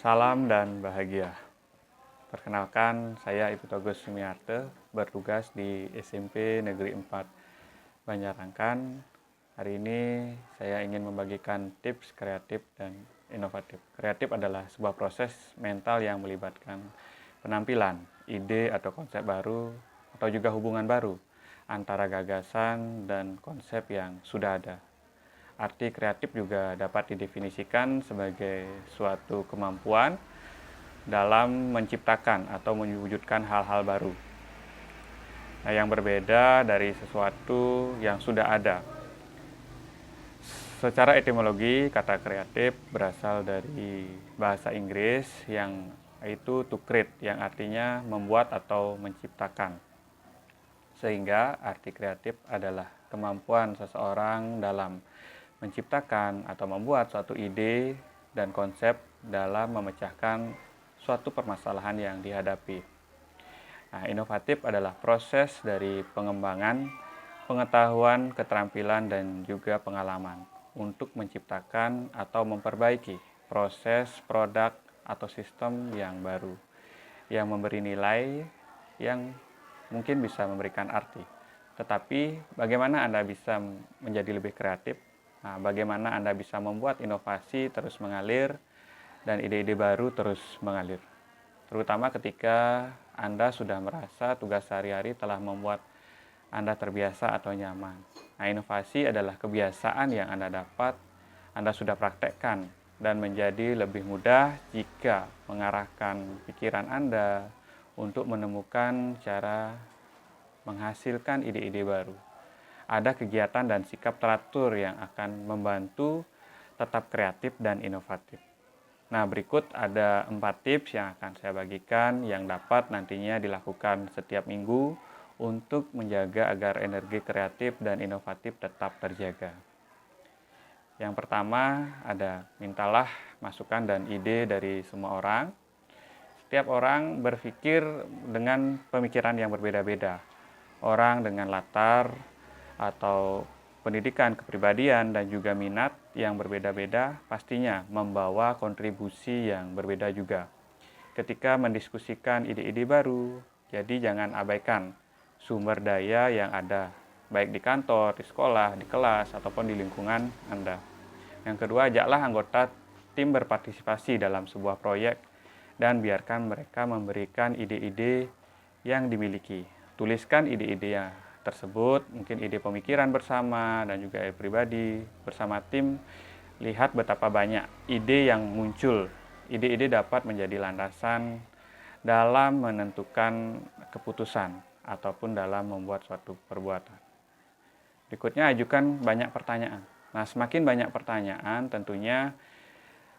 Salam dan bahagia. Perkenalkan, saya Ibu Togus Sumiarte, bertugas di SMP Negeri 4 Banjarangkan. Hari ini saya ingin membagikan tips kreatif dan inovatif. Kreatif adalah sebuah proses mental yang melibatkan penampilan, ide atau konsep baru, atau juga hubungan baru antara gagasan dan konsep yang sudah ada. Arti kreatif juga dapat didefinisikan sebagai suatu kemampuan dalam menciptakan atau mewujudkan hal-hal baru. Nah, yang berbeda dari sesuatu yang sudah ada. Secara etimologi, kata kreatif berasal dari bahasa Inggris yang itu to create, yang artinya membuat atau menciptakan. Sehingga arti kreatif adalah kemampuan seseorang dalam menciptakan atau membuat suatu ide dan konsep dalam memecahkan suatu permasalahan yang dihadapi. Nah, inovatif adalah proses dari pengembangan pengetahuan, keterampilan, dan juga pengalaman untuk menciptakan atau memperbaiki proses, produk, atau sistem yang baru, yang memberi nilai yang mungkin bisa memberikan arti. Tetapi bagaimana Anda bisa menjadi lebih kreatif? Nah, bagaimana Anda bisa membuat inovasi terus mengalir dan ide-ide baru terus mengalir. Terutama ketika Anda sudah merasa tugas sehari-hari telah membuat Anda terbiasa atau nyaman. Nah, inovasi adalah kebiasaan yang Anda dapat, Anda sudah praktekkan, dan menjadi lebih mudah jika mengarahkan pikiran Anda untuk menemukan cara menghasilkan ide-ide baru. Ada kegiatan dan sikap teratur yang akan membantu tetap kreatif dan inovatif. Nah, berikut ada 4 tips yang akan saya bagikan yang dapat nantinya dilakukan setiap minggu untuk menjaga agar energi kreatif dan inovatif tetap terjaga. Yang pertama ada mintalah masukan dan ide dari semua orang. Setiap orang berpikir dengan pemikiran yang berbeda-beda. Orang dengan latar atau pendidikan kepribadian dan juga minat yang berbeda-beda pastinya membawa kontribusi yang berbeda juga ketika mendiskusikan ide-ide baru. Jadi jangan abaikan sumber daya yang ada baik di kantor, di sekolah, di kelas, ataupun di lingkungan Anda. Yang kedua, ajaklah anggota tim berpartisipasi dalam sebuah proyek dan biarkan mereka memberikan ide-ide yang dimiliki. Tuliskan ide-ide tersebut, mungkin ide pemikiran bersama dan juga ide pribadi bersama tim. Lihat betapa banyak ide yang muncul. Ide-ide dapat menjadi landasan dalam menentukan keputusan ataupun dalam membuat suatu perbuatan. Berikutnya, ajukan banyak pertanyaan. Nah, semakin banyak pertanyaan tentunya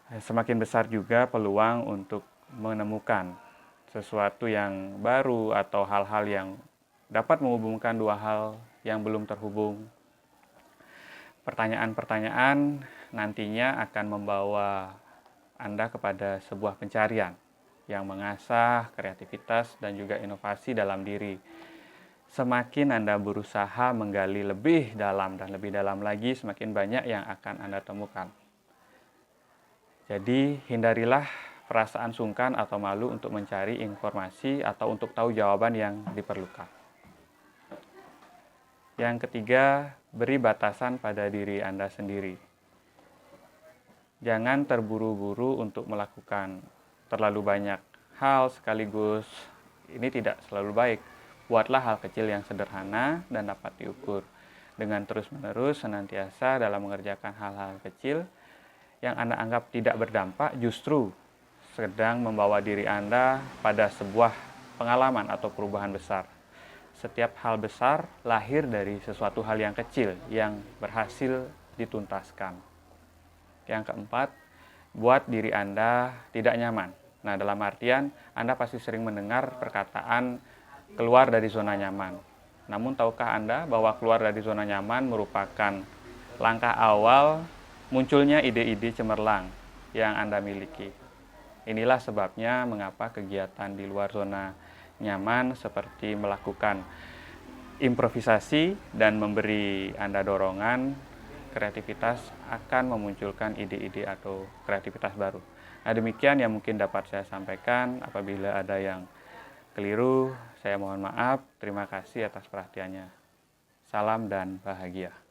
semakin besar juga peluang untuk menemukan sesuatu yang baru atau hal-hal yang dapat menghubungkan dua hal yang belum terhubung. Pertanyaan-pertanyaan nantinya akan membawa Anda kepada sebuah pencarian yang mengasah kreativitas dan juga inovasi dalam diri. Semakin Anda berusaha menggali lebih dalam dan lebih dalam lagi, semakin banyak yang akan Anda temukan. Jadi, hindarilah perasaan sungkan atau malu untuk mencari informasi atau untuk tahu jawaban yang diperlukan. Yang ketiga, beri batasan pada diri Anda sendiri. Jangan terburu-buru untuk melakukan terlalu banyak hal sekaligus. Ini tidak selalu baik. Buatlah hal kecil yang sederhana dan dapat diukur. Dengan terus-menerus senantiasa dalam mengerjakan hal-hal kecil yang Anda anggap tidak berdampak, justru sedang membawa diri Anda pada sebuah pengalaman atau perubahan besar. Setiap hal besar lahir dari sesuatu hal yang kecil yang berhasil dituntaskan. Yang keempat, buat diri Anda tidak nyaman. Nah, dalam artian Anda pasti sering mendengar perkataan keluar dari zona nyaman. Namun tahukah Anda bahwa keluar dari zona nyaman merupakan langkah awal munculnya ide-ide cemerlang yang Anda miliki. Inilah sebabnya mengapa kegiatan di luar zona nyaman seperti melakukan improvisasi dan memberi Anda dorongan kreativitas akan memunculkan ide-ide atau kreativitas baru. Nah, demikian yang mungkin dapat saya sampaikan. Apabila ada yang keliru, saya mohon maaf. Terima kasih atas perhatiannya. Salam dan bahagia.